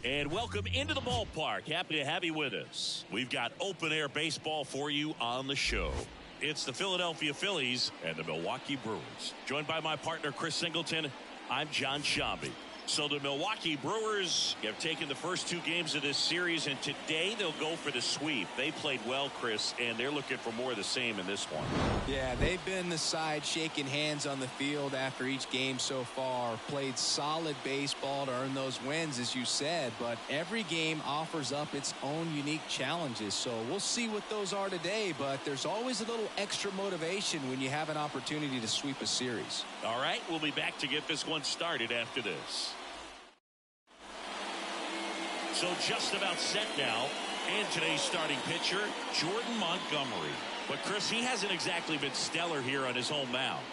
And welcome into the ballpark. Happy to have you with us. We've got open air baseball for you on the show. It's the Philadelphia Phillies and the Milwaukee Brewers. Joined by my partner, Chris Singleton, I'm John Shambi. So the Milwaukee Brewers have taken the first two games of this series, and today they'll go for the sweep. They played well, Chris, and they're looking for more of the same in this one. Yeah, they've been the side shaking hands on the field after each game so far. Played solid baseball to earn those wins, as you said, but every game offers up its own unique challenges. So we'll see what those are today, but there's always a little extra motivation when you have an opportunity to sweep a series. All right, we'll be back to get this one started after this. So just about set now, and today's starting pitcher, Jordan Montgomery. But Chris, he hasn't exactly been stellar here on his home mound.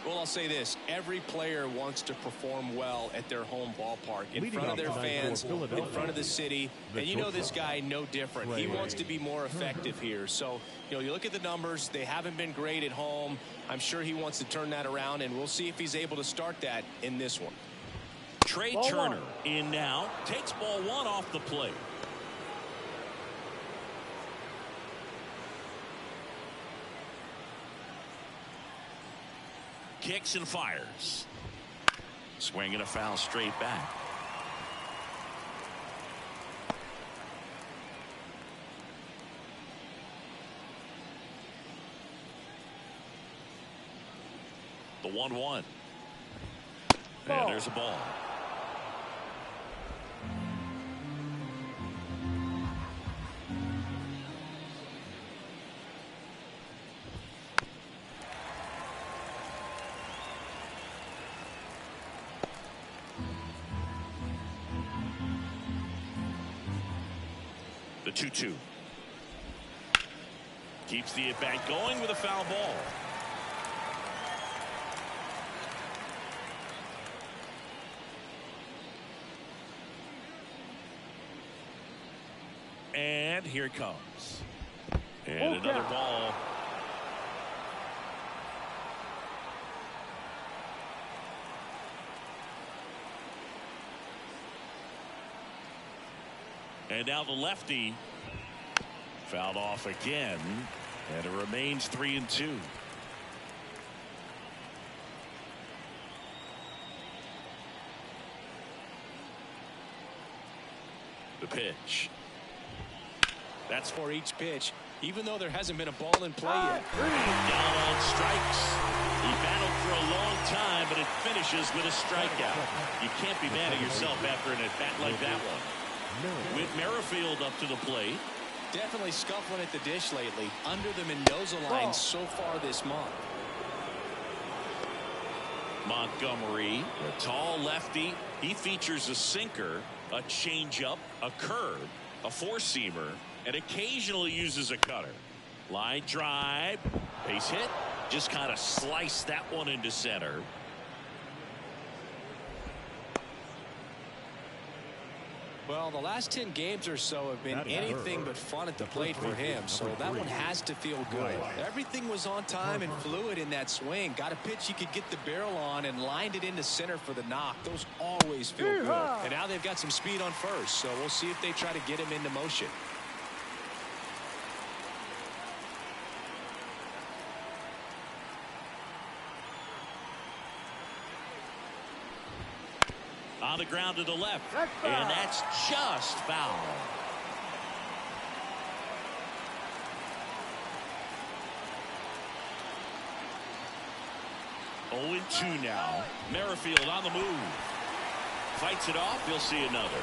Well, I'll say this. Every player wants to perform well at their home ballpark, in front of their fans, in front of the city. And you know this guy no different. He wants to be more effective here. So, you look at the numbers. They haven't been great at home. I'm sure he wants to turn that around, and we'll see if he's able to start that in this one. Trey Turner in now, takes ball one off the plate. Kicks and fires. Swing and a foul straight back. The 1-1. And there's a ball. The 2-2. Keeps the at-bat going with a foul ball. And here it comes. And another ball. And now the lefty fouled off again, and it remains 3-2. The pitch. That's for each pitch, even though there hasn't been a ball in play yet. Down on strikes. He battled for a long time, but it finishes with a strikeout. You can't be mad at yourself after an at-bat like that one. With Merrifield up to the plate. Definitely scuffling at the dish lately. Under the Mendoza line so far this month. Montgomery, a tall lefty. He features a sinker, a changeup, a curve, a four-seamer, and occasionally uses a cutter. Line drive, base hit, just kind of sliced that one into center. Well, the last 10 games or so have been anything but fun at the plate for him, so that one has to feel good. Everything was on time and fluid in that swing. Got a pitch he could get the barrel on and lined it into center for the knock. Those always feel good. And now they've got some speed on first, so we'll see if they try to get him into motion. On the ground to the left, and that's just foul. Oh, 2 now. Merrifield on the move. Fights it off. You'll see another.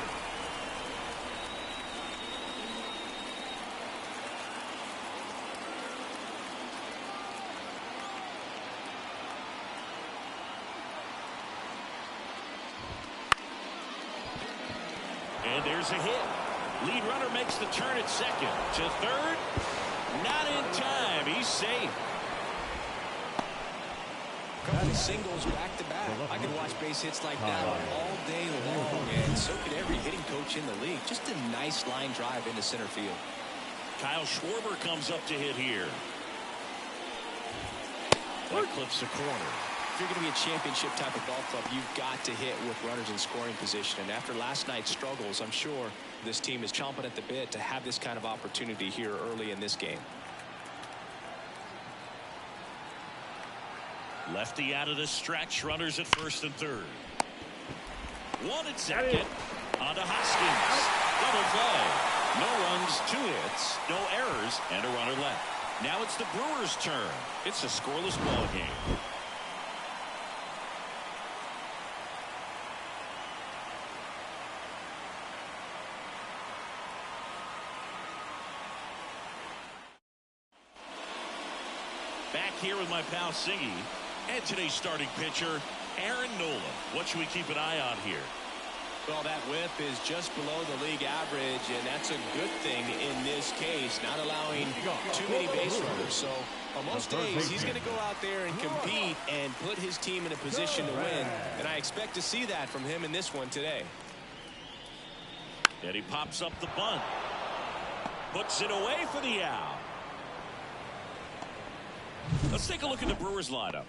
And there's a hit. Lead runner makes the turn at second. To third. Not in time. He's safe. Couple singles back to back. I could watch base hits like that all day long, and so could every hitting coach in the league. Just a nice line drive into center field. Kyle Schwarber comes up to hit here. That clips the corner. you're going to be a championship type of ball club, you've got to hit with runners in scoring position. And after last night's struggles, I'm sure this team is chomping at the bit to have this kind of opportunity here early in this game. Lefty out of the stretch. Runners at first and third. One at second. On to Hoskins. Double play. No runs, 2 hits, no errors, and a runner left. Now it's the Brewers' turn. It's a scoreless ball game. Back here with my pal Singy. And today's starting pitcher, Aaron Nola. What should we keep an eye on here? Well, that whip is just below the league average, and that's a good thing in this case, not allowing too many base runners. So on most days, he's going to go out there and compete and put his team in a position to win, and I expect to see that from him in this one today. And he pops up the bunt. Puts it away for the out. Let's take a look at the Brewers lineup.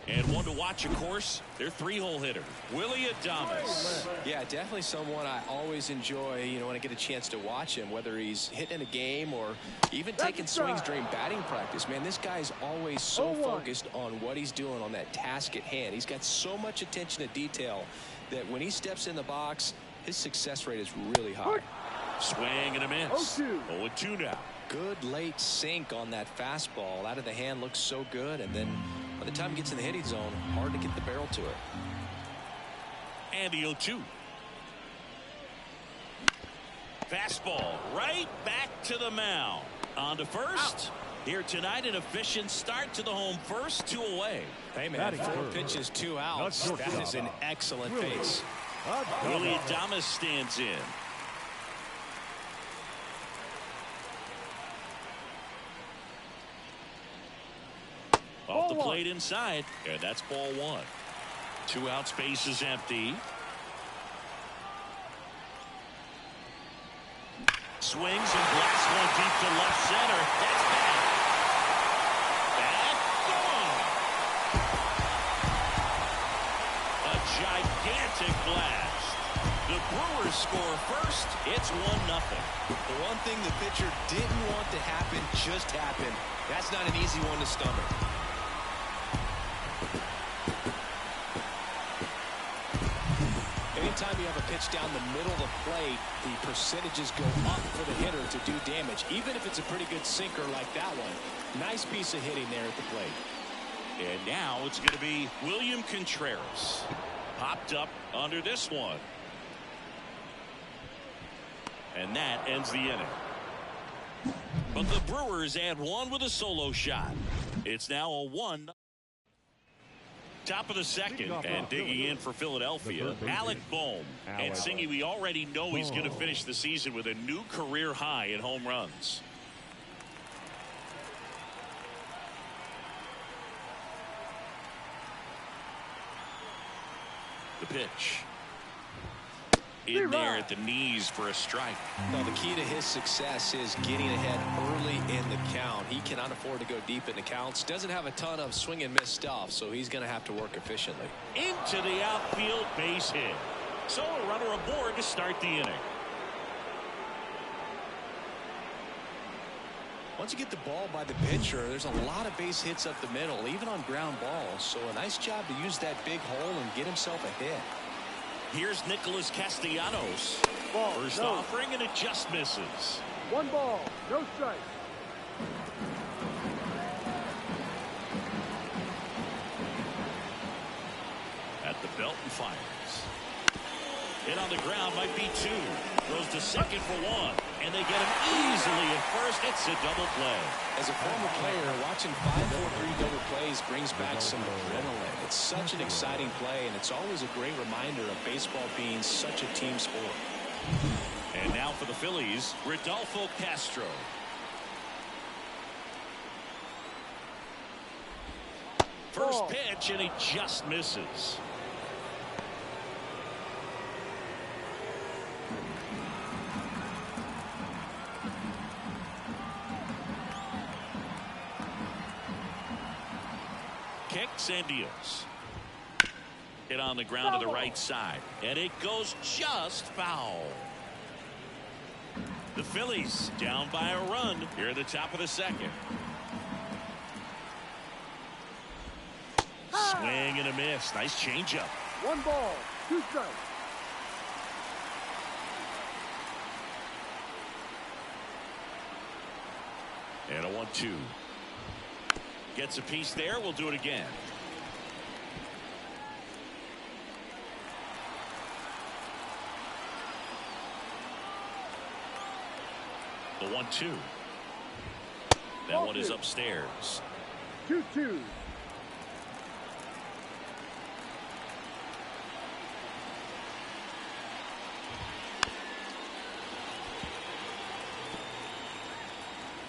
And one to watch, of course, their 3-hole hitter, Willie Adames. Yeah, definitely someone I always enjoy, when I get a chance to watch him, whether he's hitting in a game or even taking swings during batting practice. Man, this guy's always so focused on what he's doing on that task at hand. He's got so much attention to detail that when he steps in the box, his success rate is really high. Swing and a miss. 0-2 now. Good late sink on that fastball. Out of the hand looks so good, and then by the time he gets in the hitting zone, hard to get the barrel to it. And the 0-2. Fastball right back to the mound. On to first. Here tonight, an efficient start to the home first, 2 away. Hey, man, 4 pitches, 2 outs. That is an excellent pace. Willie Adames stands in. Off the plate inside, and that's ball 1. 2 outs, base is empty. Swings and blasts one deep to left center. That's bad. Bad. Gone. A gigantic blast. The Brewers score first. It's 1-0. The one thing the pitcher didn't want to happen just happened. That's not an easy one to stomach. Anytime you have a pitch down the middle of the plate, the percentages go up for the hitter to do damage, even if it's a pretty good sinker like that one. Nice piece of hitting there at the plate. And now it's going to be William Contreras. Popped up under this one. And that ends the inning. But the Brewers add 1 with a solo shot. It's now a 1. Top of the second, and digging in for Philadelphia, Alec Bohm. And Singy, we already know he's going to finish the season with a new career high in home runs. The pitch. In there at the knees for a strike. Now, the key to his success is getting ahead early in the count. He cannot afford to go deep in the counts. Doesn't have a ton of swing and miss stuff, so he's going to have to work efficiently. Into the outfield, base hit. So a runner aboard to start the inning. Once you get the ball by the pitcher, there's a lot of base hits up the middle, even on ground balls. So a nice job to use that big hole and get himself a hit. Here's Nicholas Castellanos. First offering, and it just misses. 1 ball, no strike. At the belt and fires. Hit on the ground, might be 2. Goes to second for 1. And they get him easily at first. It's a double play. As a former player, watching 5-4-3 double plays brings back some adrenaline. It's such an exciting play, and it's always a great reminder of baseball being such a team sport. And now for the Phillies, Rodolfo Castro. First pitch, and he just misses. Kicks and deals. Hit on the ground to the right side, and it goes just foul. The Phillies down by a run here at the top of the second. Swing and a miss. Nice changeup. 1 ball, 2 strikes. And a 1-2. Gets a piece there. We'll do it again. The 1-2. That one is upstairs. 2-2.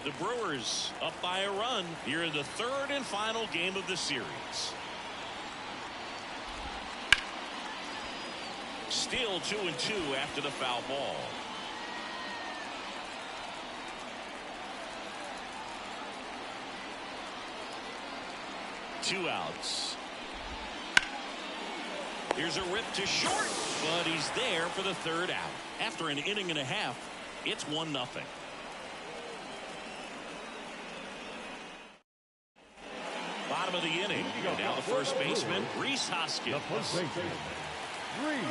The Brewers up by a run here in the third and final game of the series. Still 2-2 after the foul ball. Two outs. Here's a rip to short, but he's there for the third out. After an inning and a half, it's 1-0. Bottom of the inning. And now the first baseman, Rhys Hoskins.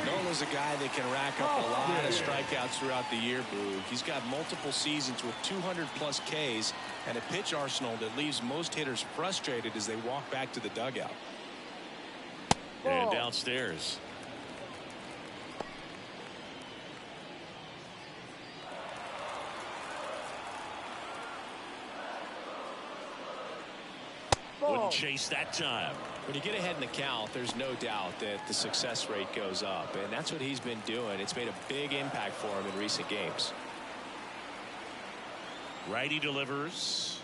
Nola's a guy that can rack up a lot of strikeouts throughout the year, Boo. He's got multiple seasons with 200+ Ks and a pitch arsenal that leaves most hitters frustrated as they walk back to the dugout. And downstairs. Wouldn't chase that time. When you get ahead in the count, there's no doubt that the success rate goes up, and that's what he's been doing. It's made a big impact for him in recent games. Righty delivers.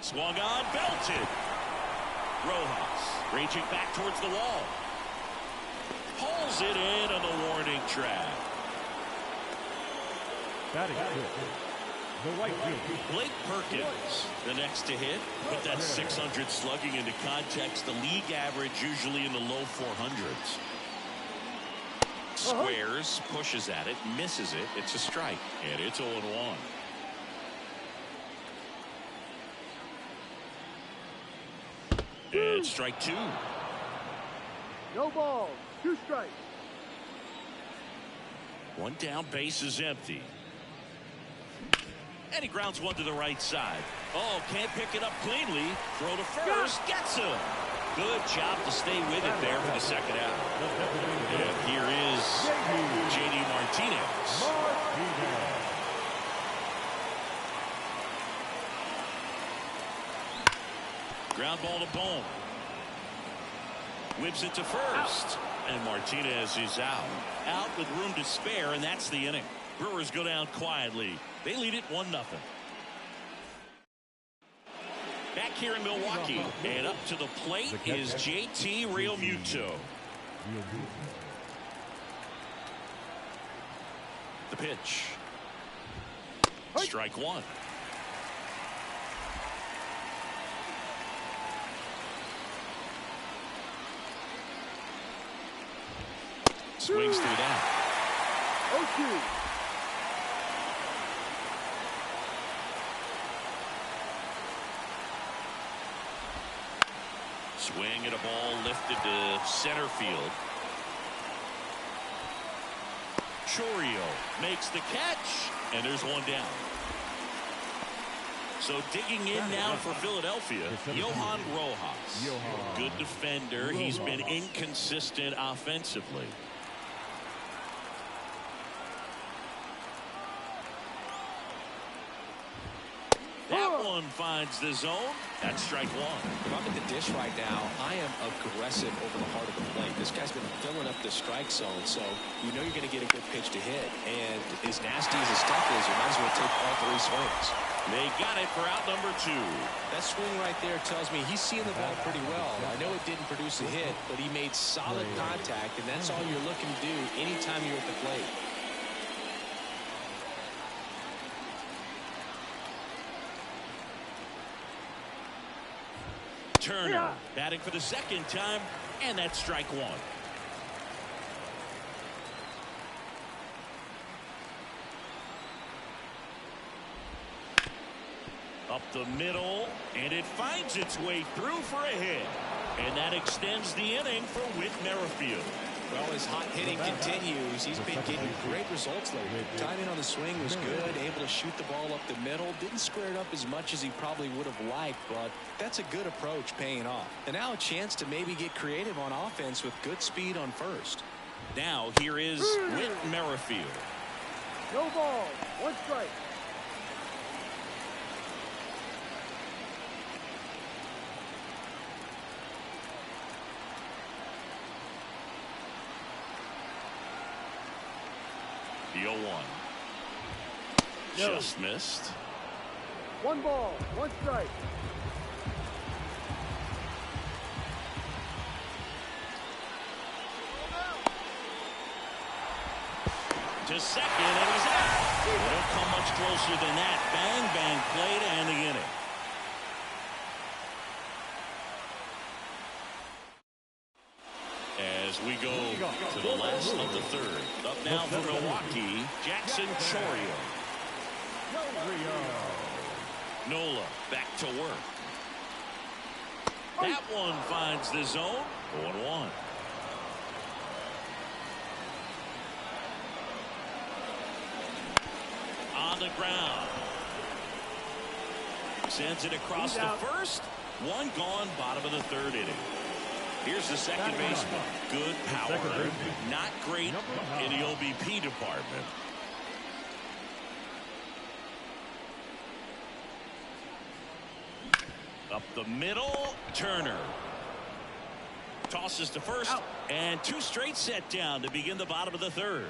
Swung on, belted. Rojas reaching back towards the wall. Pulls it in on the warning track. Batting fifth, the right field, Blake Perkins, the next to hit. Put that 600 slugging into context. The league average usually in the low 400s. Squares, pushes at it, misses it. It's a strike, and it's 0-1. And strike 2. No balls, 2 strikes. One down, base is empty. And he grounds one to the right side. Oh, can't pick it up cleanly. Throw to first, gets him. Good job to stay with it there for the second out. And here is J.D. Martinez. Ground ball to Bone. Whips it to first. And Martinez is out. Out with room to spare, and that's the inning. Brewers go down quietly. They lead it 1-0. Back here in Milwaukee, and up to the plate is JT Realmuto. The pitch. Strike 1. Swings through that. 0-2. Swing at a ball lifted to center field. Chourio makes the catch, and there's one down. So digging in now for Philadelphia, Johan Rojas. Good defender. He's been inconsistent offensively. That one finds the zone. That's strike 1. If I'm at the dish right now, I am aggressive over the heart of the plate. This guy's been filling up the strike zone, so you know you're going to get a good pitch to hit. And as nasty as his stuff is, you might as well take all 3 swings. They got it for out number 2. That swing right there tells me he's seeing the ball pretty well. I know it didn't produce a hit, but he made solid contact, and that's all you're looking to do anytime you're at the plate. Turner batting for the second time, and that's strike one. Up the middle, and it finds its way through for a hit. And that extends the inning for Whit Merrifield. Well, his hot hitting continues. He's been getting great results lately. Timing on the swing was good, able to shoot the ball up the middle. Didn't square it up as much as he probably would have liked, but that's a good approach paying off. And now a chance to maybe get creative on offense with good speed on first. Now here is Whit Merrifield. No ball. One strike. The 0-1. No. Just missed. One ball. One strike. To second, and he's out. They don't come much closer than that. Bang, bang, play to end the inning. As we go to the last of the third. Up now for Milwaukee, Jackson Chourio. Nola back to work. That one finds the zone. 0-1. On the ground. Sends it across the first. One gone, bottom of the third inning. Here's the second baseman. Good power. Not great in the OBP department. Up the middle, Turner. Tosses to first, and two straight set down to begin the bottom of the third.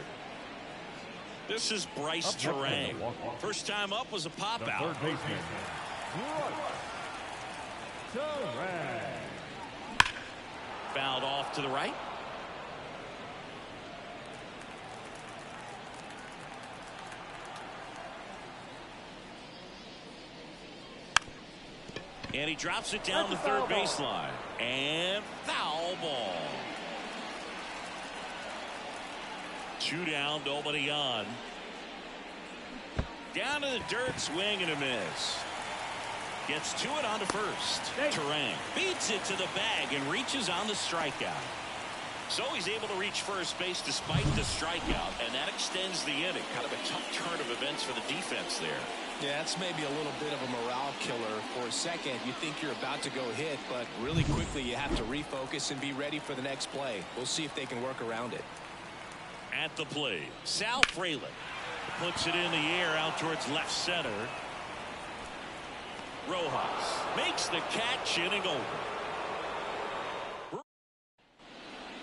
This is Bryce Terang. First time up was a pop out. Third baseman. Fouled off to the right. And he drops it down the third baseline. And foul ball. 2 down, nobody on. Down to the dirt, swing and a miss. Gets to it on to first. Terang beats it to the bag and reaches on the strikeout. So he's able to reach first base despite the strikeout, and that extends the inning. Kind of a tough turn of events for the defense there. Yeah, that's maybe a little bit of a morale killer. For a second, you think you're about to go hit, but really quickly you have to refocus and be ready for the next play. We'll see if they can work around it. At the plate, Sal Frelick puts it in the air out towards left center. Rojas makes the catch, inning over.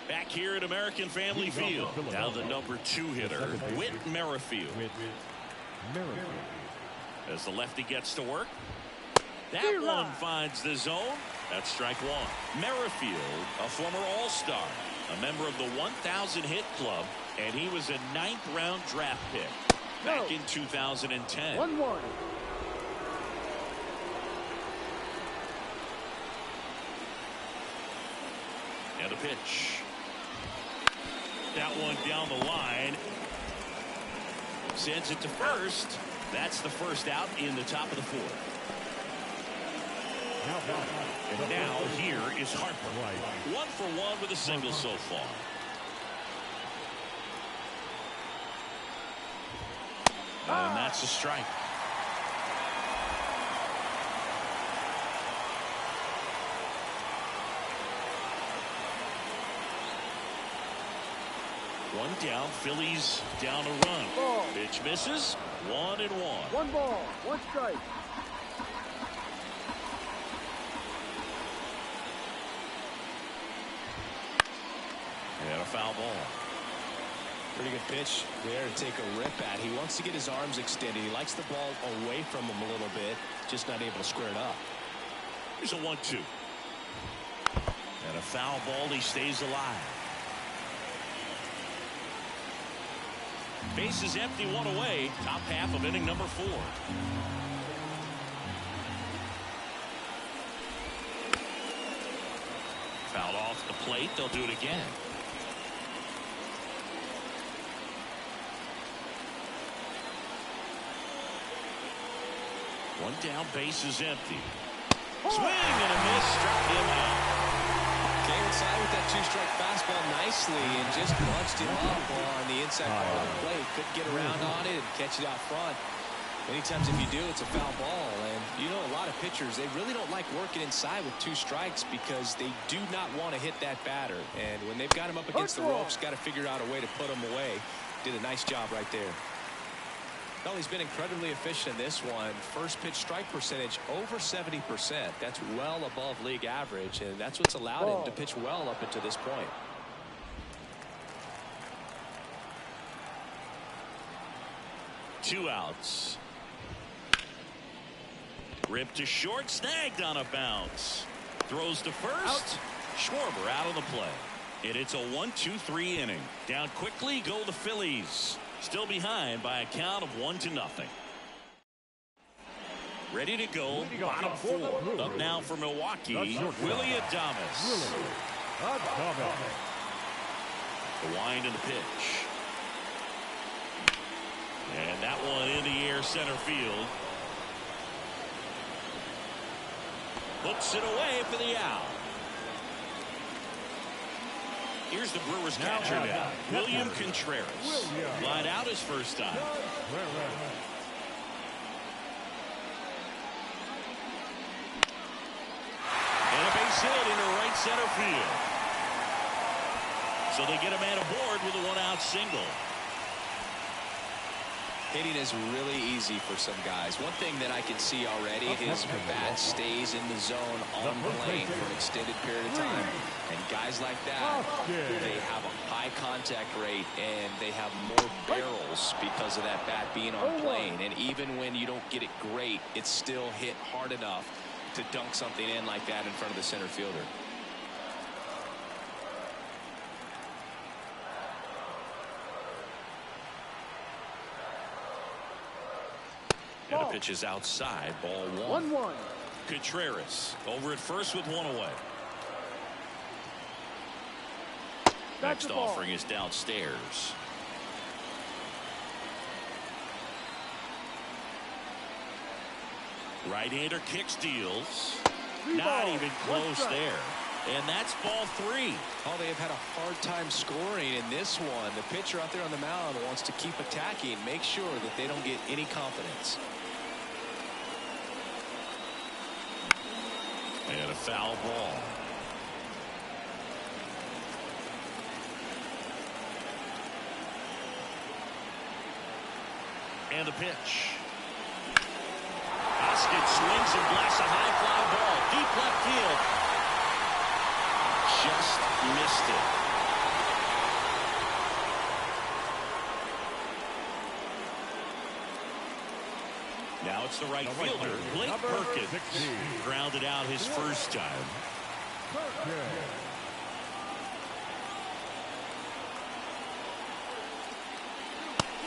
Back here at American Family Field, now the number 2 hitter, Whit Merrifield. As the lefty gets to work, that one finds the zone. That's strike one. Merrifield, a former All-Star, a member of the 1,000 hit club, and he was a 9th-round draft pick back in 2010. 1-1. And a pitch. That one down the line. Sends it to first. That's the first out in the top of the 4th. And now here is Harper. 1 for 1 with a single so far. And that's a strike. One down, Phillies down a run. Ball. Pitch misses. 1-1. 1 ball. 1 strike. And a foul ball. Pretty good pitch there to take a rip at. He wants to get his arms extended. He likes the ball away from him a little bit, just not able to square it up. Here's a 1-2. And a foul ball. He stays alive. Base is empty, 1 away. Top half of inning number 4. Fouled off the plate. They'll do it again. One down, base is empty. Swing and a miss, struck him out. Came inside with that two-strike fastball nicely and just punched him up on the inside part of the plate. Couldn't get around on it and catch it out front. Many times if you do, it's a foul ball. And you know, a lot of pitchers, they really don't like working inside with two strikes because they do not want to hit that batter. And when they've got him up against the ropes, got to figure out a way to put him away. Did a nice job right there. Well, he's been incredibly efficient in this one. First pitch strike percentage over 70%. That's well above league average, and that's what's allowed him to pitch well up until this point. Two outs. Ripped to short, snagged on a bounce. Throws to first. Schwarber out on the play. And it's a 1-2-3 inning. Down quickly go the Phillies. Still behind by a count of 1-0. Ready to go. Bottom four. Up now for Milwaukee. Willie Adames. The wind and the pitch. And that one in the air center field. Puts it away for the out. Here's the Brewers catcher now. William Contreras. Line out his first time. And a base hit into right center field. So they get a man aboard with a one-out single. Hitting is really easy for some guys. One thing that I can see already, his bat stays in the zone on plane for an extended period of time. And guys like that, they have a high contact rate and they have more barrels because of that bat being on plane. And even when you don't get it great, it's still hit hard enough to dunk something in like that in front of the center fielder. And a pitch is outside. Ball 1-1. Contreras over at first with one away. Next offering is downstairs. Right-hander kicks, deals. Not even close there. And that's ball 3. Oh, they have had a hard time scoring in this one. The pitcher out there on the mound wants to keep attacking, make sure that they don't get any confidence. And a foul ball. And the pitch. Hoskins swings and blasts a high fly ball. Deep left field. Just missed it. Now it's the right fielder, Blake Perkins. Grounded out his first time.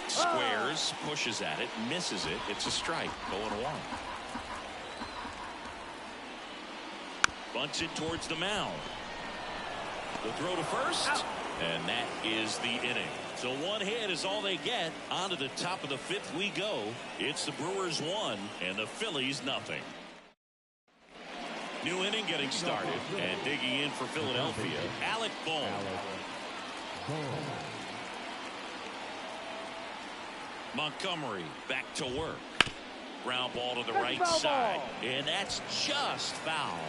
Squares, pushes at it, misses it. It's a strike. 0-1. Bunts it towards the mound. The throw to first, and that is the inning. So one hit is all they get. On to the top of the 5th we go. It's the Brewers 1 and the Phillies 0. New inning getting started, and digging in for Philadelphia, Alec Bohm. Montgomery back to work. Ground ball to the right side, and that's just foul.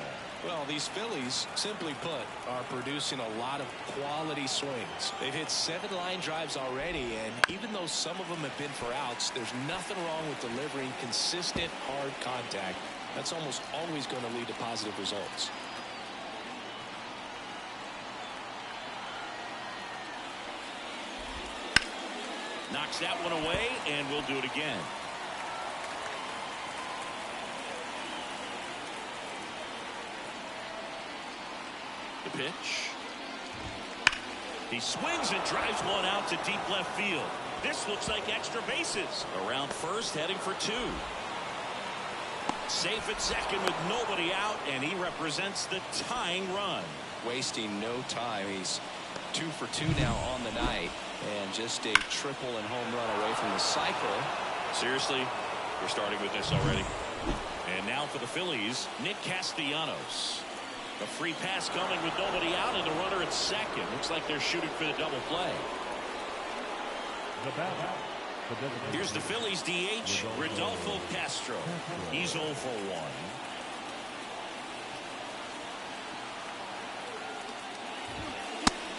Well, these Phillies, simply put, are producing a lot of quality swings. They've hit 7 line drives already, and even though some of them have been for outs, there's nothing wrong with delivering consistent, hard contact. That's almost always going to lead to positive results. Knocks that one away, and we'll do it again. The pitch. He swings and drives one out to deep left field. This looks like extra bases. Around first, heading for 2. Safe at second with nobody out, and he represents the tying run. Wasting no time. He's 2 for 2 now on the night, and just a triple and home run away from the cycle. Seriously, we're starting with this already. And now for the Phillies, Nick Castellanos. A free pass coming with nobody out, and the runner at second. Looks like they're shooting for the double play. Here's the Phillies DH, Rodolfo Castro. He's 0 for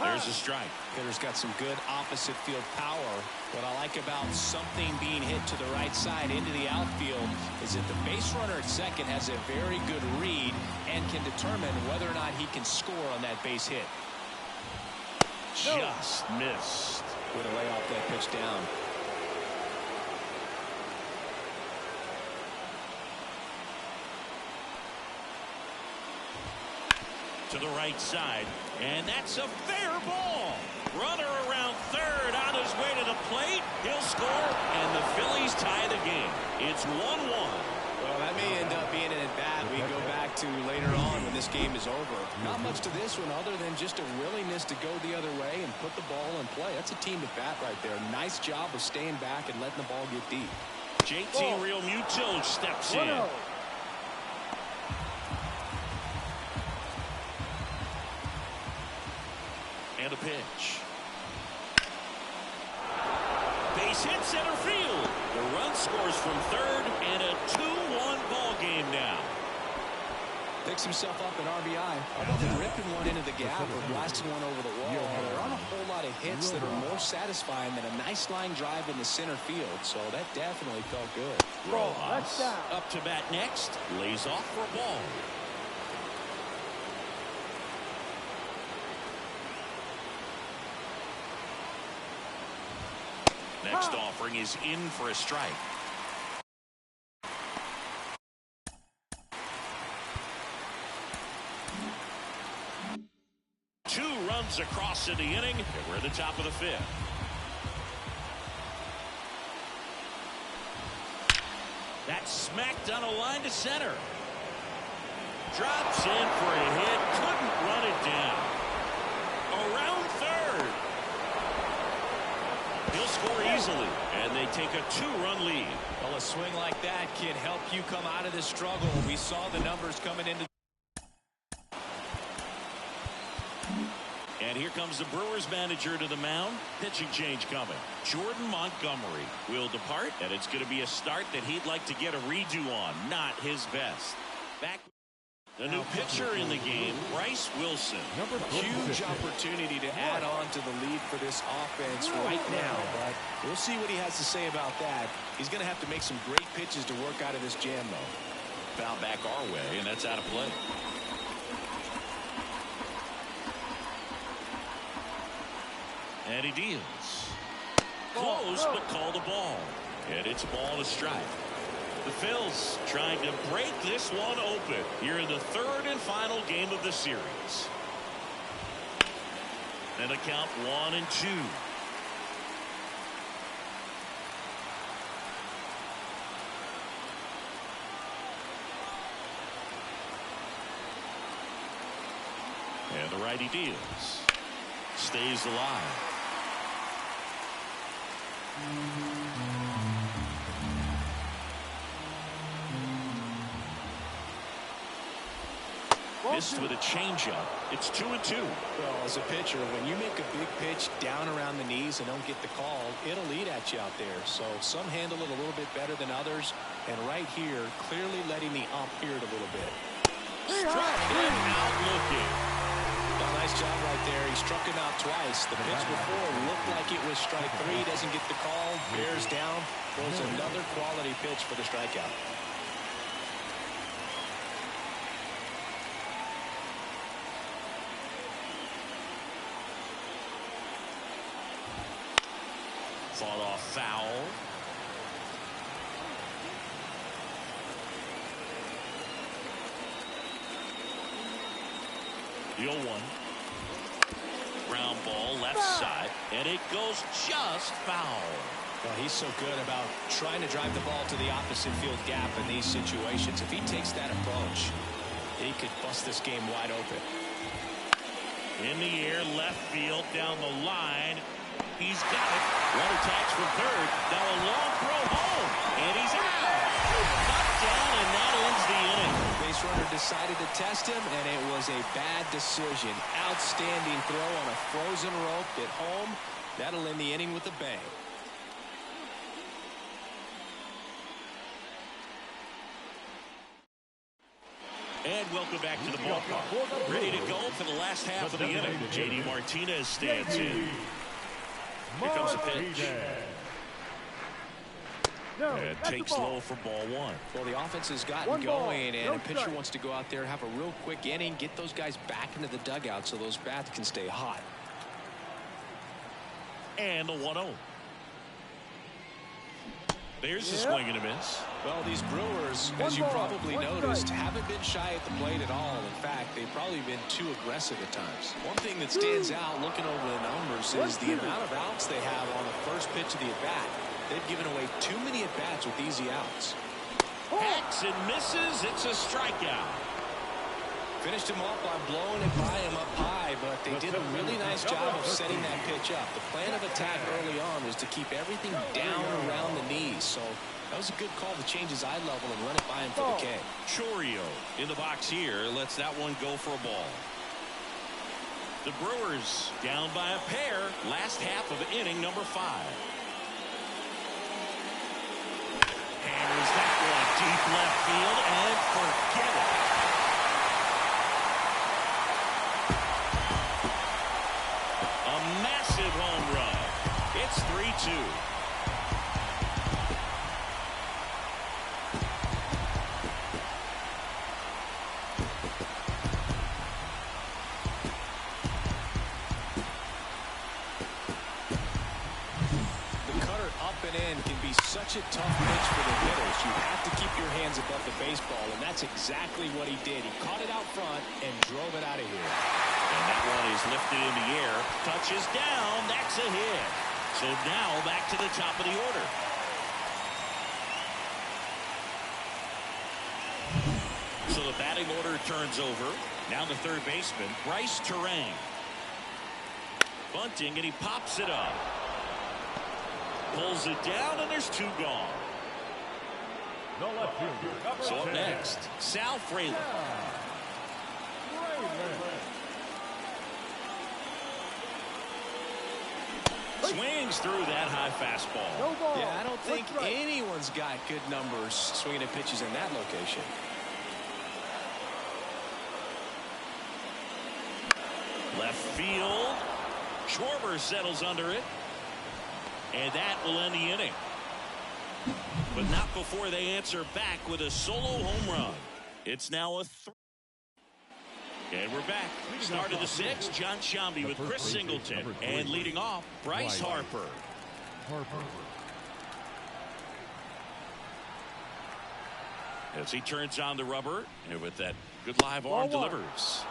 1. There's a strike. Hitter's got some good opposite field power. What I like about something being hit to the right side into the outfield is that the base runner at second has a very good read and can determine whether or not he can score on that base hit. Just missed. Way to lay off that pitch down. To the right side, and that's a fair ball. Runner around third, on his way to the plate. He'll score, and the Phillies tie the game. It's 1-1. Well, that may end up being an at-bat we go back to later on when this game is over. Not much to this one other than just a willingness to go the other way and put the ball in play. That's a team at bat right there. Nice job of staying back and letting the ball get deep. JT Realmuto steps in. And a pitch. Base hit center field. The run scores from third, and a 2-1 ball game now. Picks himself up an RBI. How about ripping one into the gap or blasting one over the wall? There aren't a whole lot of hits that are more satisfying than a nice line drive in the center field, so that definitely felt good. Rojas up to bat next. Lays off for a ball. Next offering is in for a strike. Two runs across in the inning, and we're at the top of the fifth. That's smacked on a line to center. Drops in for a hit, couldn't run it down. Around third. He'll score easily, and they take a 2-run lead. Well, a swing like that can help you come out of this struggle. We saw the numbers coming into. And here comes the Brewers manager to the mound. Pitching change coming. Jordan Montgomery will depart, and it's going to be a start that he'd like to get a redo on. Not his best. Back. The new pitcher in the game, Bryce Wilson. Huge opportunity to add on to the lead for this offense right now, but we'll see what he has to say about that. He's going to have to make some great pitches to work out of this jam, though. Foul back our way, and that's out of play. And he deals. Close, but called a ball. And it's ball to strike. The Phils trying to break this one open here in the third and final game of the series. And a count 1-2. And the righty deals. Stays alive. Missed with a changeup. It's 2-2. Well, as a pitcher, when you make a big pitch down around the knees and don't get the call, it'll eat at you out there. So some handle it a little bit better than others. And right here, clearly letting the ump hear it a little bit. Struck him out looking. Well, nice job right there. He struck him out twice. The pitch before looked like it was strike 3. Doesn't get the call. Bears down. Throws another quality pitch for the strikeout. Fought off foul. The 0-1. Ground ball left side, and it goes just foul. Well, he's so good about trying to drive the ball to the opposite field gap in these situations. If he takes that approach, he could bust this game wide open. In the air, left field, down the line. He's got it. Runner tags from third. Now a long throw home. And he's out. Touchdown, and that ends the inning. Base runner decided to test him, and it was a bad decision. Outstanding throw on a frozen rope at home. That'll end the inning with a bang. And welcome back to the ballpark. Ready to go for the last half of the inning. J.D. Martinez stands in. Here comes the pitch. And takes low for ball one. Well, the offense has gotten going, and a pitcher wants to go out there, have a real quick inning, get those guys back into the dugout so those bats can stay hot. And the 1-0. There's the swing and a miss. Well, these Brewers, as you probably noticed, haven't been shy at the plate at all. In fact, they've probably been too aggressive at times. One thing that stands out looking over the numbers is the amount of outs they have on the first pitch of the at-bat. They've given away too many at-bats with easy outs. Hacks and misses. It's a strikeout. Finished him off by blowing it by him up high, but they did a really nice job of setting that pitch up. The plan of attack early on was to keep everything down around the knees, so that was a good call to change his eye level and run it by him for the K. Chorio in the box here lets that one go for a ball. The Brewers down by a pair. Last half of inning number 5. Hammers that one deep left field and forget it. Massive home run. It's 3-2. The cutter up and in can be such a tough pitch for the hitters. You have to keep your hands above the baseball, and that's exactly what he did. He caught it out front and drove it out of here. And that one is lifted in the air. Touches down. That's a hit. So now back to the top of the order. So the batting order turns over. Now the third baseman, Bryce Terang. Bunting, and he pops it up. Pulls it down, and there's 2 gone. So up next, Sal Frelick. Swings through that high fastball. Yeah, I don't think anyone's got good numbers swinging at pitches in that location. Left field. Schwarber settles under it. And that will end the inning. But not before they answer back with a solo home run. It's now a 3. And we're back. Start of the 6th. John Shambi with Chris Singleton. And leading off, Bryce Harper. As he turns on the rubber. And with that good live arm delivers.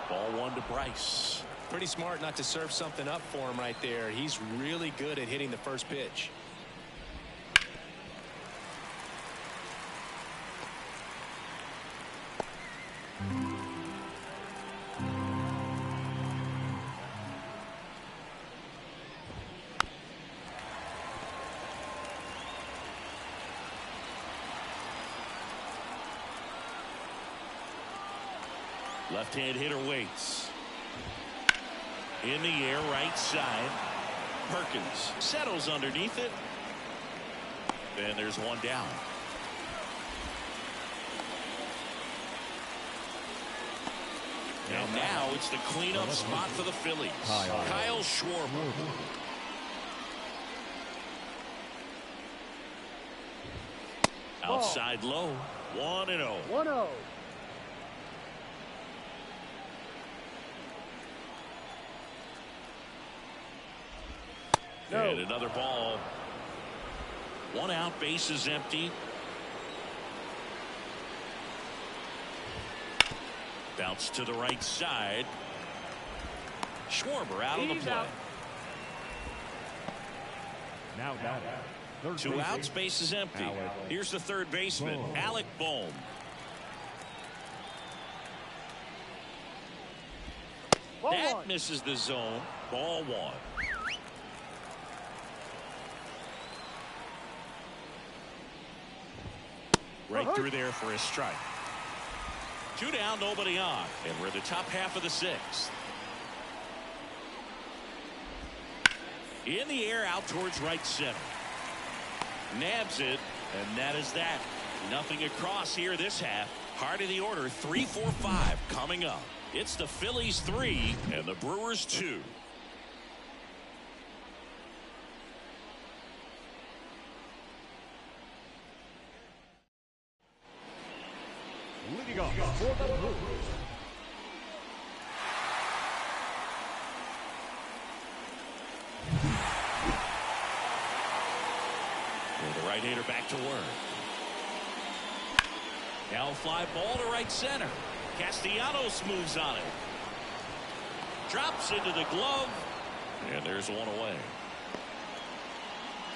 Ball 1 to Bryce. Pretty smart not to serve something up for him right there. He's really good at hitting the first pitch. Left-hand hitter waits. In the air, right side. Perkins settles underneath it. And there's one down. And now it's the cleanup spot for the Phillies. Kyle Schwarber. Outside low. 1-0. 1-0. And another ball. 1 out, base is empty. Bounce to the right side. Schwarber out of the play. Now batting, Two outs, base is empty. Here's the third baseman, Alec Bohm. That misses the zone. Ball one. Right through there for a strike. Two down, nobody on. And we're in the top half of the sixth. In the air, out towards right center. Nabs it, and that is that. Nothing across here this half. Heart of the order, 3-4-5 coming up. It's the Phillies 3 and the Brewers 2. Leading off for the Brewers. The right-hander back to work. Now fly ball to right center. Castellanos moves on it. Drops into the glove. And there's one away.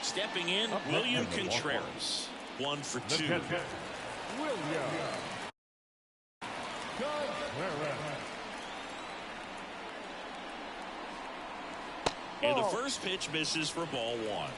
Stepping in, William Contreras. 1 for 2. And the first pitch misses for ball one.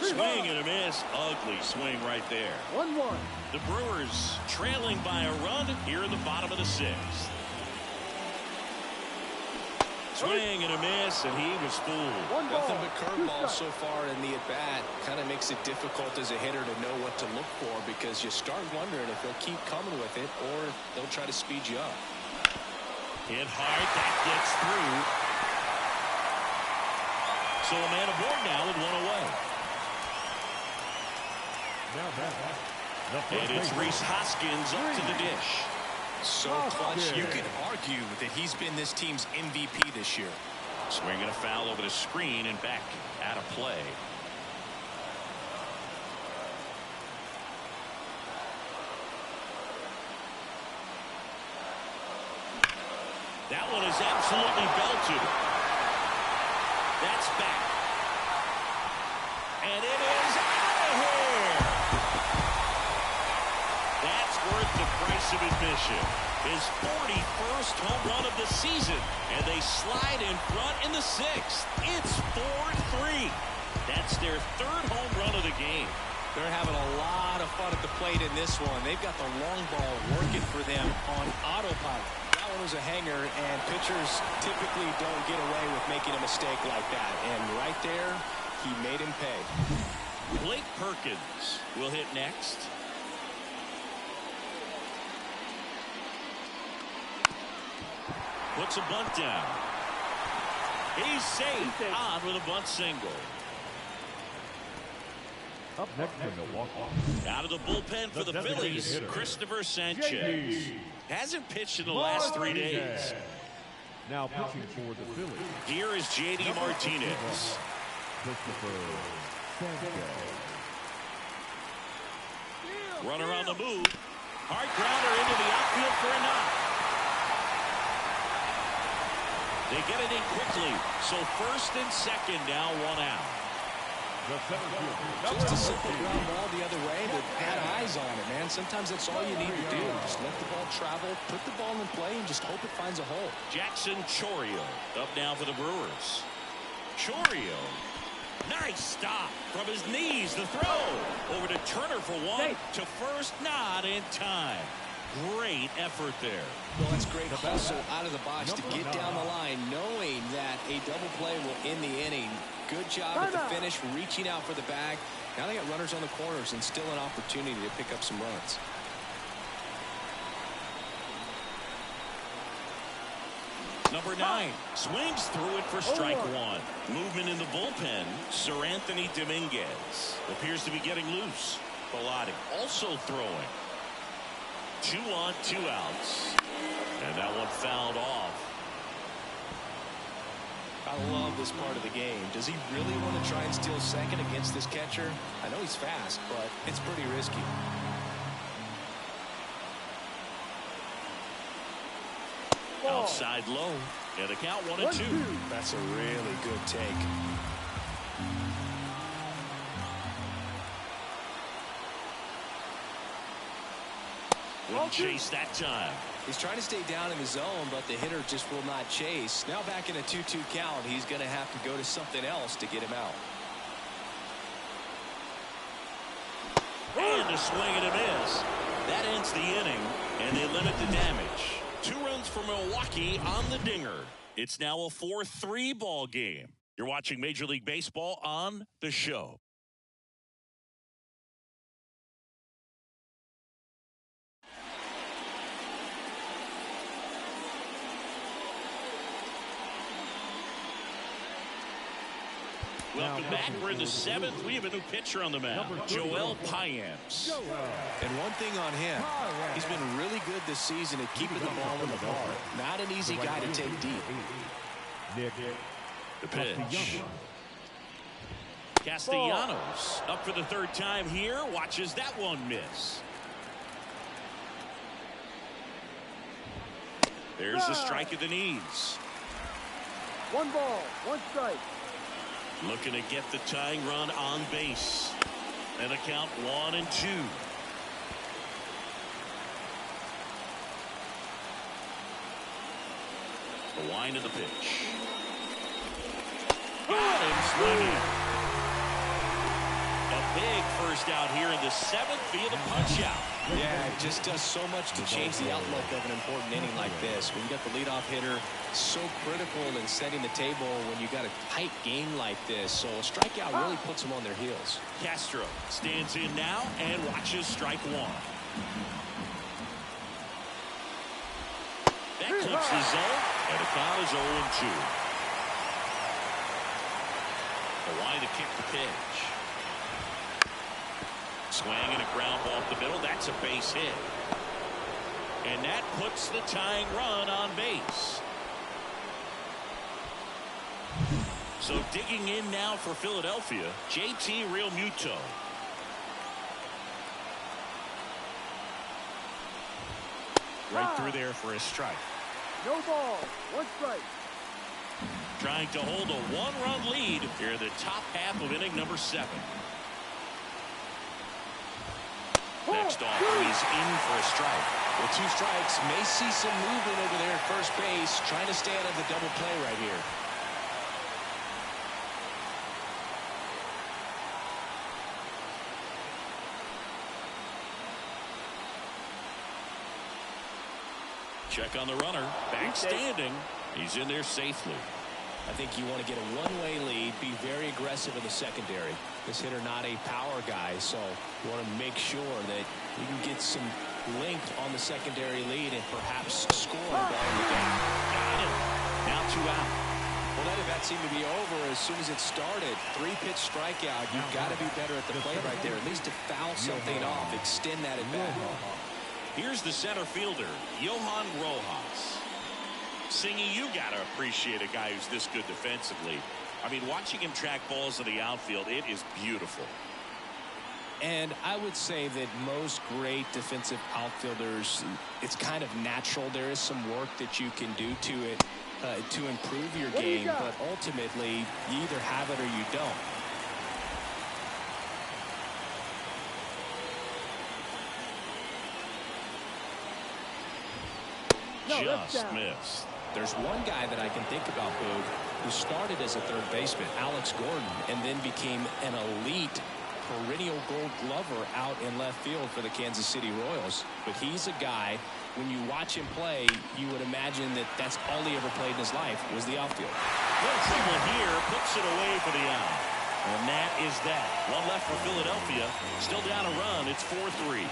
Swing and a miss. Ugly swing right there. 1-1. The Brewers trailing by a run here in the bottom of the sixth. Swing and a miss, and he was fooled. Nothing but curveballs so far in the at-bat. Kind of makes it difficult as a hitter to know what to look for, because you start wondering if they'll keep coming with it or they'll try to speed you up. Hit hard. That gets through. So a man aboard now with one away. And it's Rhys Hoskins up to the dish. So clutch. You could argue that he's been this team's MVP this year. Swinging a foul over the screen and back out of play. That one is absolutely belted. That's back. And it is out of here. That's worth the price of admission. His 41st home run of the season. And they slide in front in the sixth. It's 4-3. That's their third home run of the game. They're having a lot of fun at the plate in this one. They've got the long ball working for them on autopilot. That one was a hanger, and pitchers typically don't get away with making a mistake like that. And right there, he made him pay. Blake Perkins will hit next. Puts a bunt down. He's safe on with a bunt single. Up next for Milwaukee. Out of the bullpen for the Phillies, Christopher Sanchez. Hasn't pitched in the last 3 days. Now pitching for the Phillies. Here is J.D. Martinez. Christopher Sanchez. Runner on the move. Hard grounder into the outfield for a knock. They get it in quickly. So first and second now, one out. Just a simple ground ball the other way, but had eyes on it, man. Sometimes that's all you need to do. Just let the ball travel, put the ball in play, and just hope it finds a hole. Jackson Chourio up now for the Brewers. Chourio. Nice stop from his knees. The throw over to Turner for one. To first, not in time. Great effort there. Well, that's great hustle out of the box to get down the line, knowing that a double play will end the inning. Good job at the finish, reaching out for the bag. Now they got runners on the corners and still an opportunity to pick up some runs. Number 9 swings through it for strike one. Movement in the bullpen. Sir Anthony Dominguez appears to be getting loose. Bellotti also throwing. 2 on, 2 outs. And that one fouled off. I love this part of the game. Does he really want to try and steal second against this catcher? I know he's fast, but it's pretty risky. Outside low. And the count 1-2. That's a really good take. Wouldn't chase that time. He's trying to stay down in the zone, but the hitter just will not chase. Now back in a 2-2 count, he's going to have to go to something else to get him out. And a swing and a miss. That ends the inning, and they limit the damage. 2 runs for Milwaukee on the dinger. It's now a 4-3 ball game. You're watching Major League Baseball on The Show. Welcome back. We're in the 7th. We have a new pitcher on the mound, Joel Payamps. And one thing on him, he's been really good this season at keeping the ball in the park. Not an easy guy to take deep. The pitch. Castellanos up for the 3rd time here. Watches that one miss. There's the strike at the knees. 1 ball, 1 strike. Looking to get the tying run on base. And a count 1-2. The wind of the pitch. Got him swinging. A big first out here in the 7th via the punch out. Yeah, it just does so much to change the outlook of an important inning like this. When you got the leadoff hitter, so critical in setting the table when you got a tight game like this. So a strikeout really puts them on their heels. Castro stands in now and watches strike 1. That clips the zone, and the count is 0-2. The line to kick the pitch. Swing and a ground ball up the middle. That's a base hit. And that puts the tying run on base. So digging in now for Philadelphia, JT Realmuto. Right through there for a strike. No ball, 1 strike. Trying to hold a 1-run lead here in the top half of inning number 7. Next off, he's in for a strike. With 2 strikes, may see some movement over there at first base, trying to stay out of the double play right here. Check on the runner. Back standing. He's in there safely. I think you want to get a 1-way lead, be very aggressive in the secondary. This hitter not a power guy, so you want to make sure that you can get some length on the secondary lead and perhaps score a ball in the game. Got him. Now 2 out. Well, that at bat seemed to be over as soon as it started. 3-pitch strikeout. You've got to be better at the plate right there, at least to foul something off, extend that at bat. Here's the center fielder, Johan Rojas. Singy, you got to appreciate a guy who's this good defensively. I mean, watching him track balls in the outfield, it is beautiful. And I would say that most great defensive outfielders, it's kind of natural. There is some work that you can do to it to improve your game, but ultimately, you either have it or you don't. Just missed. There's one guy that I can think about, Boog, who started as a 3rd baseman, Alex Gordon, and then became an elite perennial Gold Glover out in left field for the Kansas City Royals. But he's a guy, when you watch him play, you would imagine that that's all he ever played in his life was the outfield. Little trouble here, puts it away for the out. And that is that. 1 left for Philadelphia. Still down a run. It's 4-3.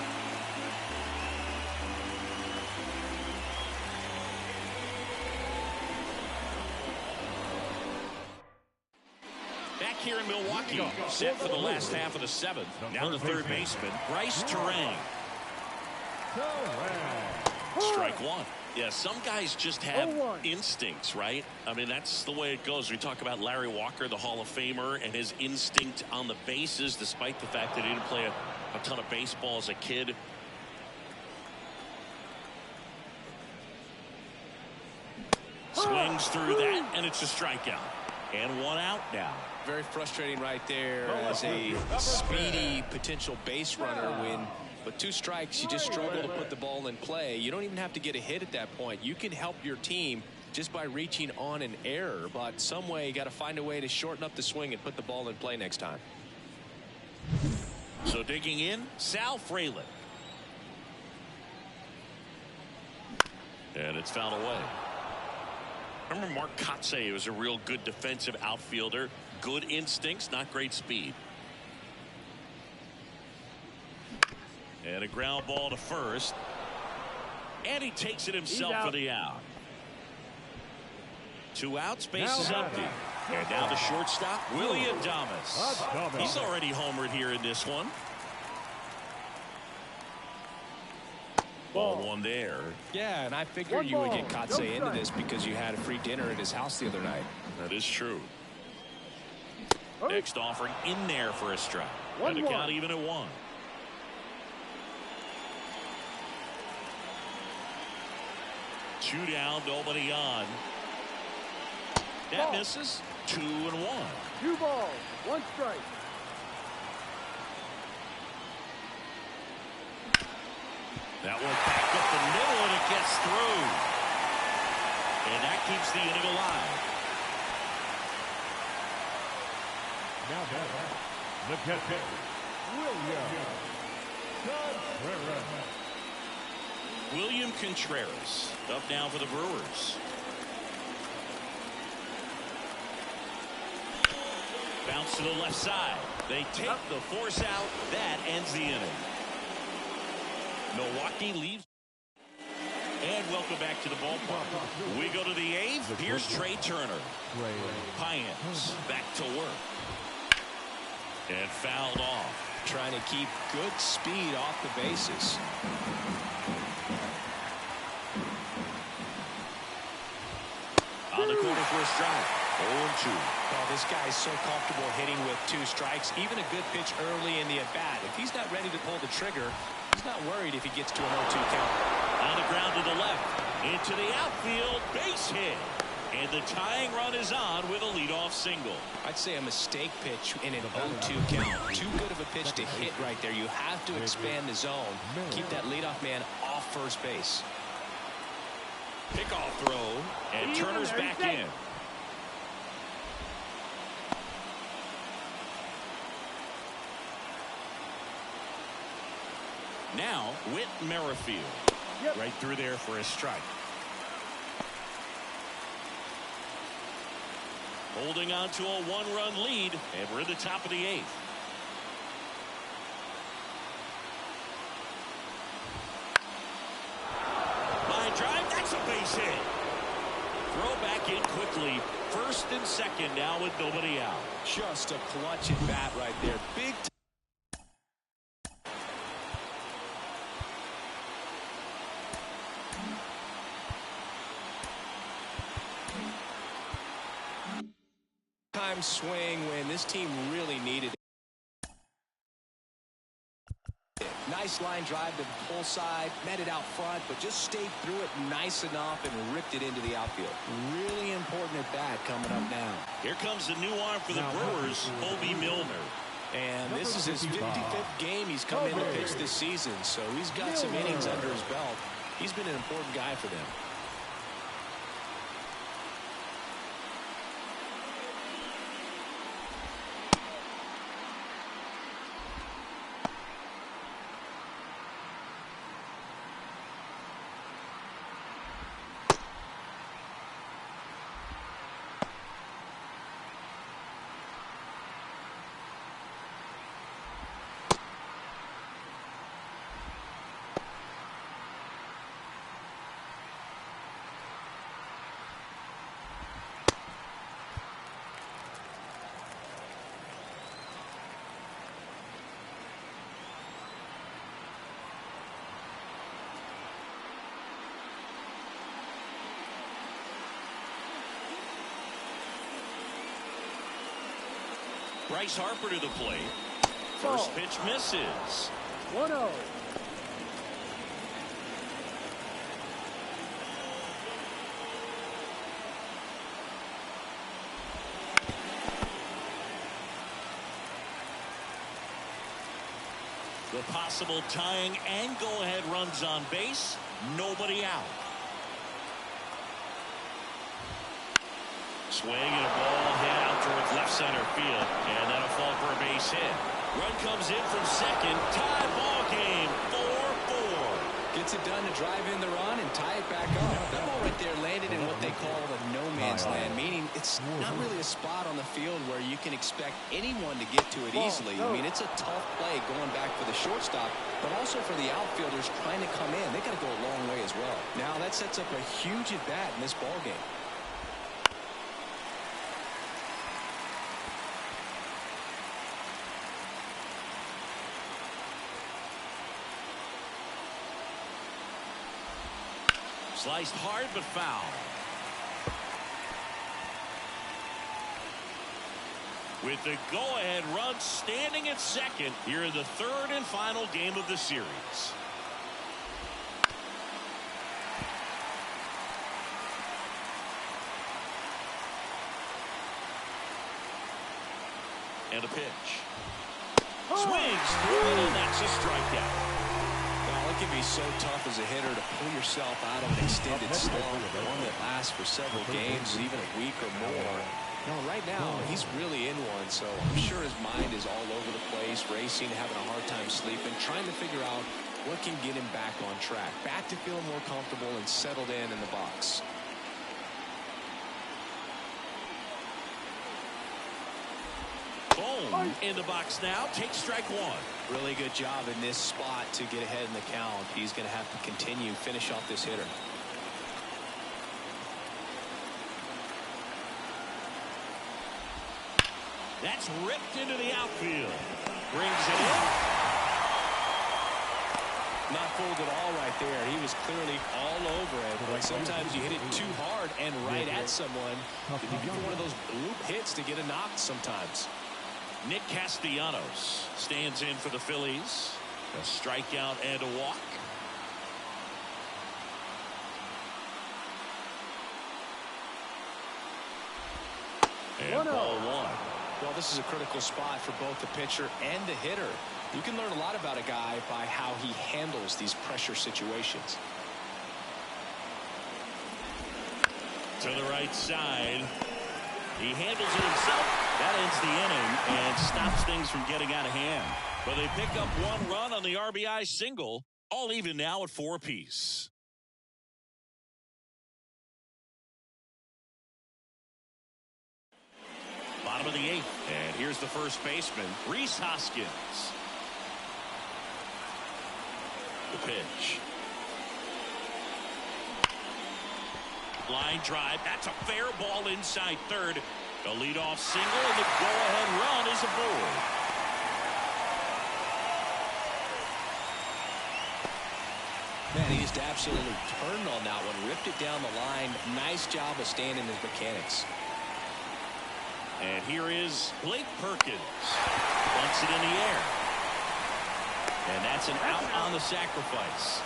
here in Milwaukee. Set for the last half of the seventh. Now the third baseman, Bryce Terang. Strike one. Yeah, some guys just have instincts, right? I mean, that's the way it goes. We talk about Larry Walker, the Hall of Famer, and his instinct on the bases, despite the fact that he didn't play a ton of baseball as a kid. Swings through that, and it's a strikeout. And one out now. Very frustrating right there as a speedy potential base runner when with 2 strikes you just struggle to put the ball in play. You don't even have to get a hit at that point. You can help your team just by reaching on an error, but some way you got to find a way to shorten up the swing and put the ball in play next time. So digging in, Sal Frelick. And it's fouled away. I remember Mark Kotsay was a real good defensive outfielder. Good instincts, not great speed. And a ground ball to first. And he takes it himself for the out. 2 outs, base is empty. And now the shortstop, Willie Adames. He's already homered here in this one. Ball one there. Yeah, and I figured you would get Kotsay into this because you had a free dinner at his house the other night. That is true. Next offering in there for a strike. And the count even at 1. Two down, nobody on. That misses. 2-1. 2 balls, 1 strike. That one back up the middle, and it gets through. And that keeps the inning alive. Now the catcher, William Contreras up now for the Brewers. Bounce to the left side. They take the force out. That ends the inning. Milwaukee leaves. And welcome back to the ballpark. We go to the 8th. Here's Trey Turner. Paynes back to work. And fouled off. Trying to keep good speed off the bases. On the corner for a strike. 0-2. Oh, this guy's so comfortable hitting with 2 strikes. Even a good pitch early in the at-bat. If he's not ready to pull the trigger, he's not worried if he gets to an 0-2 count. On the ground to the left. Into the outfield. Base hit. And the tying run is on with a leadoff single. I'd say a mistake pitch in an 0-2 count. Too good of a pitch to hit right there. You have to expand the zone. Keep that leadoff man off first base. Pickoff throw. And Turner's back in. Now, Whit Merrifield. Right through there for a strike. Holding on to a 1-run lead, and we're in the top of the 8th. Line drive, that's a base hit. Throw back in quickly. First and second now with nobody out. Just a clutch at bat right there. Big time swing when this team really needed it. Nice line drive to the pull side, met it out front, but just stayed through it nice enough and ripped it into the outfield. Really important at bat coming up now. Here comes the new arm for the Brewers, Obi Milner. And this is his 55th game he's come in to pitch this season, so he's got some innings under his belt. He's been an important guy for them. Bryce Harper to the plate. First pitch misses. 1-0. The possible tying and go-ahead runs on base. Nobody out. Swing and a ball hit out towards left center field. And that'll fall for a base hit. Run comes in from second. Tie ball game. 4-4. Gets it done to drive in the run and tie it back up. That ball right there landed in what they call the no man's land, meaning it's not really a spot on the field where you can expect anyone to get to it easily. I mean, it's a tough play going back for the shortstop, but also for the outfielders trying to come in. They got to go a long way as well. Now that sets up a huge at bat in this ball game. Sliced hard but foul. With the go-ahead run standing at second here in the third and final game of the series. And a pitch. Swings through it, and that's a strikeout. It can be so tough as a hitter to pull yourself out of an extended slump, one that lasts for several games, even a week or more. No, right now, he's really in one, so I'm sure his mind is all over the place, racing, having a hard time sleeping, trying to figure out what can get him back on track, back to feeling more comfortable and settled in the box. Boom, in the box now, takes strike one. Really good job in this spot to get ahead in the count. He's going to have to continue, finish off this hitter. That's ripped into the outfield. Brings it in. Not fooled at all right there. He was clearly all over it. But sometimes you hit it too hard and right at someone. You get one of those bloop hits to get a knock sometimes. Nick Castellanos stands in for the Phillies. A strikeout and a walk. And ball one. Well, this is a critical spot for both the pitcher and the hitter. You can learn a lot about a guy by how he handles these pressure situations. To the right side. He handles it himself. That ends the inning and stops things from getting out of hand. But they pick up one run on the RBI single. All even now at 4 apiece. Bottom of the 8th. And here's the first baseman, Rhys Hoskins. The pitch. Line drive. That's a fair ball inside third. The leadoff single, and the go-ahead run is aboard. Man, he just absolutely turned on that one, ripped it down the line. Nice job of staying in his mechanics. And here is Blake Perkins. Bunts it in the air. And that's an out on the sacrifice.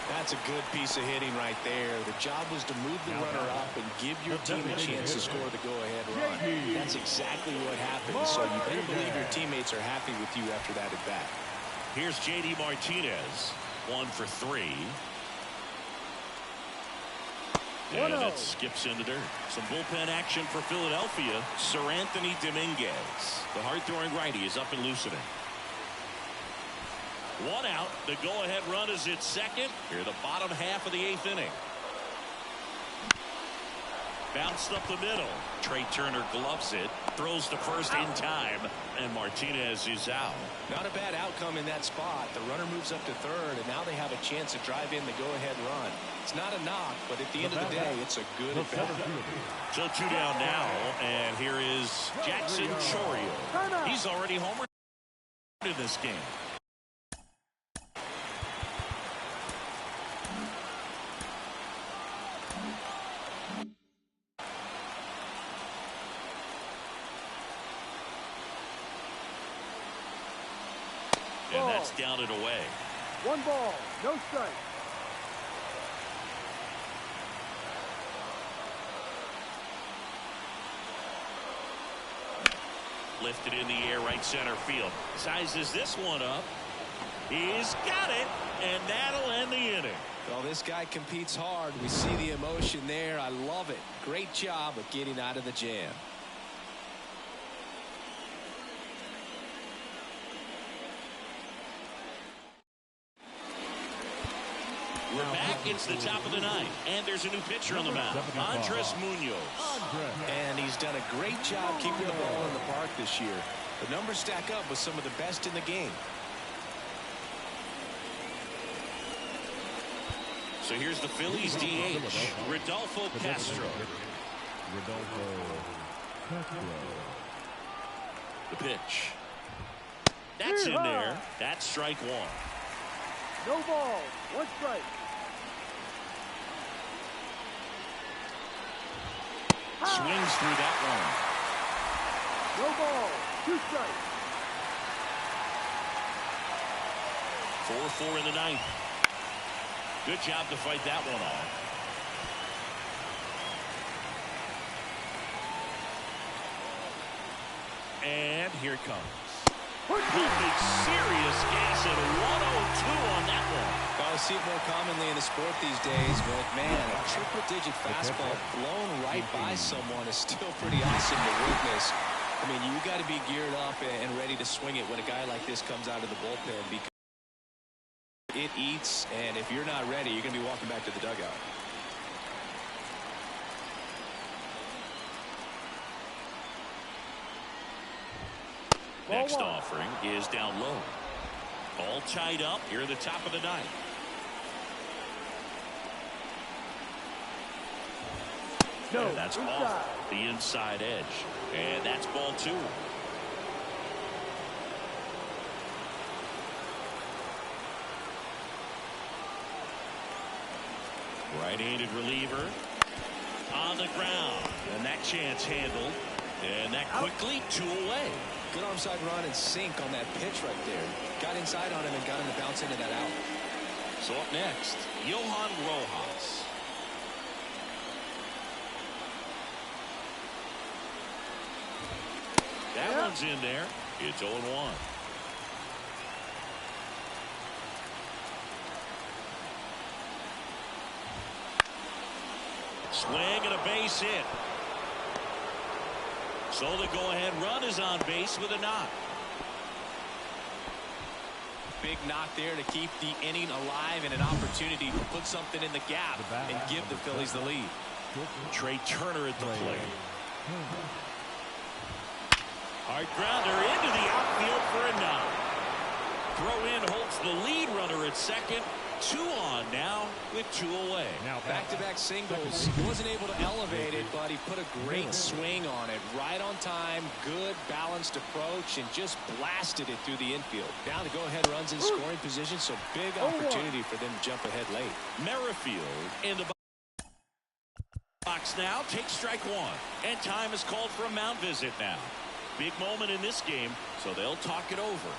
That's a good piece of hitting right there. The job was to move the runner up and give your team a chance to score the go-ahead run. That's exactly what happened. So you better believe your teammates are happy with you after that at bat. Here's J.D. Martinez, 1 for 3. And that skips into dirt. Some bullpen action for Philadelphia. Sir Anthony Dominguez, the hard-throwing righty, is up and loosening. 1 out. The go-ahead run is at second. Here, the bottom half of the 8th inning. Bounced up the middle. Trey Turner gloves it. Throws to first in time. And Martinez is out. Not a bad outcome in that spot. The runner moves up to third, and now they have a chance to drive in the go-ahead run. It's not a knock, but at the end of the day, it's a good at-bat. So 2 down now. And here is Jackson Chourio. He's already homered in this game. And that's down and away. 1 ball, no strike. Lifted in the air, right center field. Sizes this one up. He's got it, and that'll end the inning. Well, this guy competes hard. We see the emotion there. I love it. Great job of getting out of the jam. We're back. It's the top of the ninth, and there's a new pitcher on the mound, Andres Munoz. And he's done a great job keeping the ball in the park this year. The numbers stack up with some of the best in the game. So here's the Phillies DH, Rodolfo Castro. The pitch. That's in there. That's strike 1. No ball, 1 strike. Swings through that one. No ball, 2 strikes. 4-4 in the ninth. Good job to fight that one off. And here it comes. Pumping serious gas at 102 on that one. Well, I see it more commonly in the sport these days, but man, a triple-digit fastball blown right by someone is still pretty awesome to witness. I mean, you got to be geared up and ready to swing it when a guy like this comes out of the bullpen, because it eats, and if you're not ready, you're going to be walking back to the dugout. Next offering is down low. All tied up here at the top of the ninth. No, and that's off the inside edge. And that's ball 2. Right-handed reliever on the ground. And that chance handled. And that quickly 2 away. Good onside run and sink on that pitch right there. Got inside on him and got him to bounce into that out. So up next, Johan Rojas. That one's in there. It's 0-1. Swing and a base hit. So the go-ahead run is on base with a knock. Big knock there to keep the inning alive and an opportunity to put something in the gap and give the Phillies the lead. Trey Turner at the plate. Hard grounder into the outfield for a knock. Throw in holds the lead runner at second. 2 on now with 2 away. Now back-to-back singles. He wasn't able to elevate it, but he put a great swing on it. Right on time, good balanced approach, and just blasted it through the infield. Down to go-ahead runs in scoring position, so big opportunity for them to jump ahead late. Merrifield in the box now. Takes strike 1. And time is called for a mound visit now. Big moment in this game, so they'll talk it over.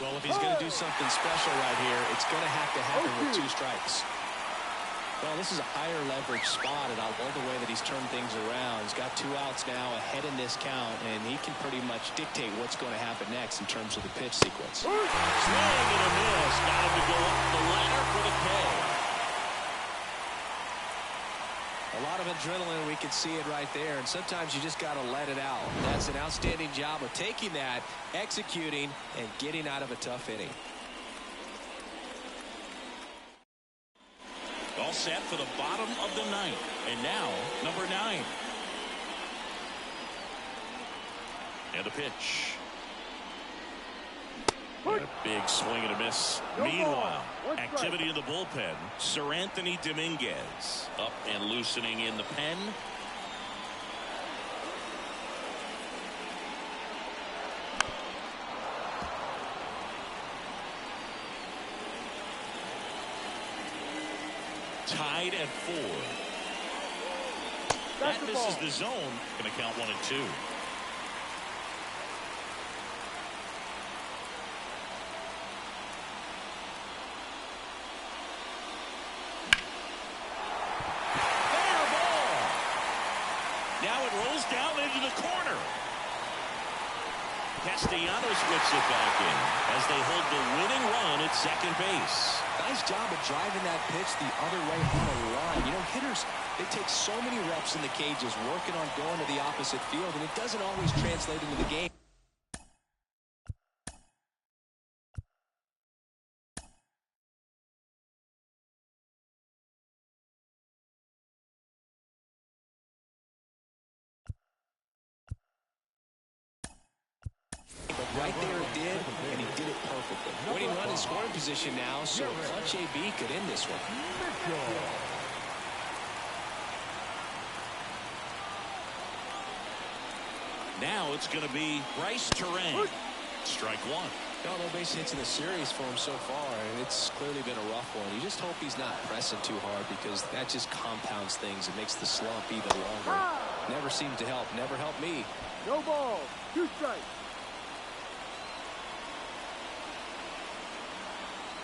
Well, if he's going to do something special right here, it's going to have to happen with 2 strikes. Well, this is a higher leverage spot, and I love the way that he's turned things around. He's got 2 outs now ahead in this count, and he can pretty much dictate what's going to happen next in terms of the pitch sequence. Swing and a miss. Got him to go up the ladder for the K. A lot of adrenaline, we can see it right there, and sometimes you just got to let it out. That's an outstanding job of taking that, executing, and getting out of a tough inning. All set for the bottom of the ninth. And now, number 9. And a pitch. And a big swing and a miss. Meanwhile, activity in the bullpen. Sir Anthony Dominguez up and loosening in the pen. tied at 4. That misses the zone. Going to count 1-2. Now it rolls down into the corner. Castellanos whips it back in as they hold the winning run at second base. Nice job of driving that pitch the other way on the line. You know, hitters, they take so many reps in the cages working on going to the opposite field, and it doesn't always translate into the game. But right there it did, and he did it perfectly. Winning run in scoring position now, so clutch AB could end this one. Now it's going to be Bryce Terang. Strike 1. No base hits in the series for him so far, and it's clearly been a rough one. You just hope he's not pressing too hard, because that just compounds things. It makes the slump even longer. Never seemed to help. Never helped me. No balls. 2 strikes.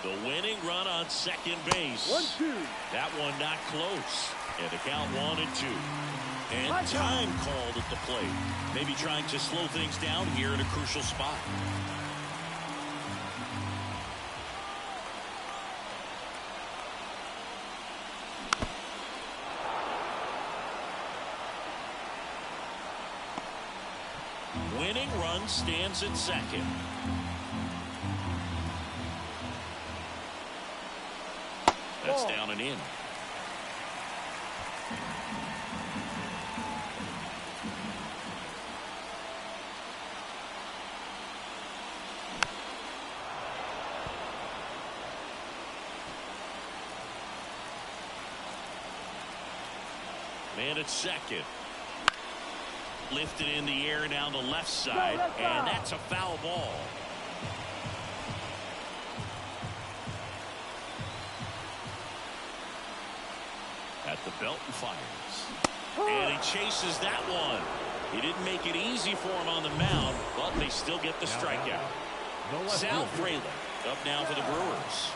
The winning run on second base. 1-2. That one not close. And the count 1-2. And time called at the plate. Maybe trying to slow things down here in a crucial spot. Winning run stands at second. That's down and in. Man at second. Lifted in the air down the left side, and that's a foul ball. At the belt and fires. And he chases that one. He didn't make it easy for him on the mound, but they still get the strikeout. Sal Frelick up now for the Brewers.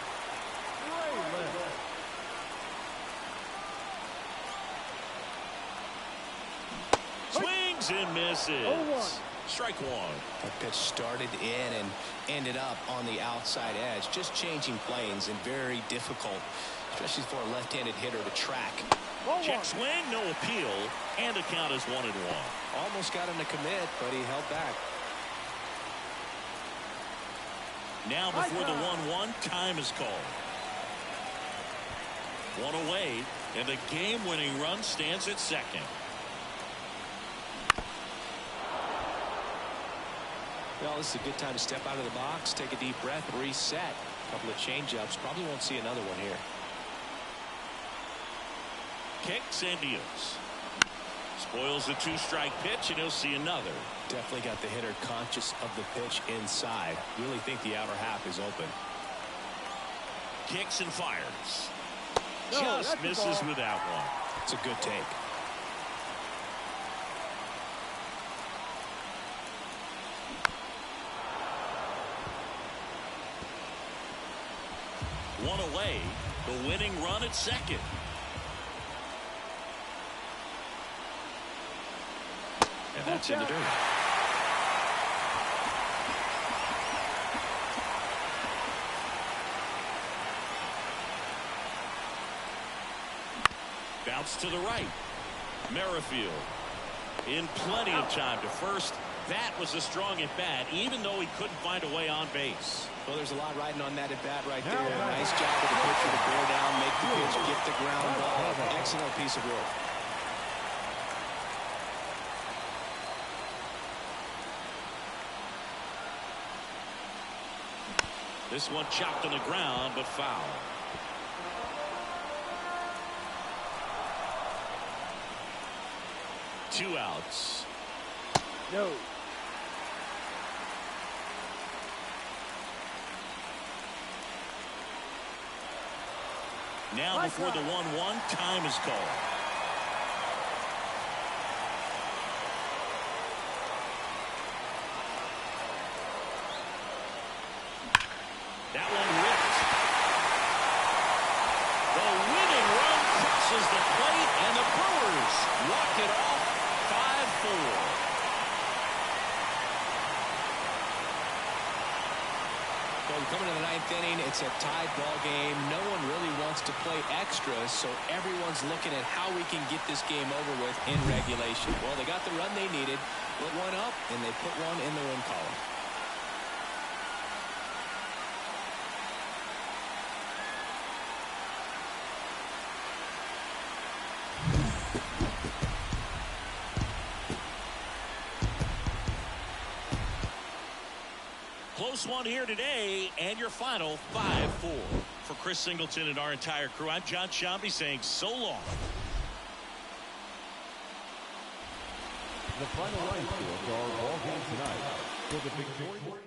Swings and misses. Strike 1. That pitch started in and ended up on the outside edge. Just changing planes and very difficult, especially for a left-handed hitter to track. Check swing, no appeal, and the count is 1-1. Almost got him to commit, but he held back. Now before the 1-1, time is called. One away, and the game-winning run stands at second. Well, this is a good time to step out of the box, take a deep breath, reset. A couple of change-ups. Probably won't see another one here. Kicks and deals. Spoils the 2-strike pitch, and he'll see another. Definitely got the hitter conscious of the pitch inside. Really think the outer half is open. Kicks and fires. Just misses with that one. It's a good take. One away, the winning run at second. And that's in the dirt. Bounce to the right. Merrifield in plenty of time to first. That was a strong at bat, even though he couldn't find a way on base. Well, there's a lot riding on that at bat right there. Nice job of the pitcher to bear down, make the pitch, get the ground ball. Excellent piece of work. This one chopped on the ground, but foul. Two outs. No. Now before the 1-1, time is called. That one whipped. The winning run crosses the plate, and the Brewers walk it off 5-4. Well, coming to the ninth inning, it's a tied ball game. No one really wants to play extra, so everyone's looking at how we can get this game over with in regulation. Well, they got the run they needed, put one up, and they put one in the win column. Close one here today, and your final 5-4. For Chris Singleton and our entire crew, I'm John Shambi saying so long. The final line score for our ball game tonight. For the victorious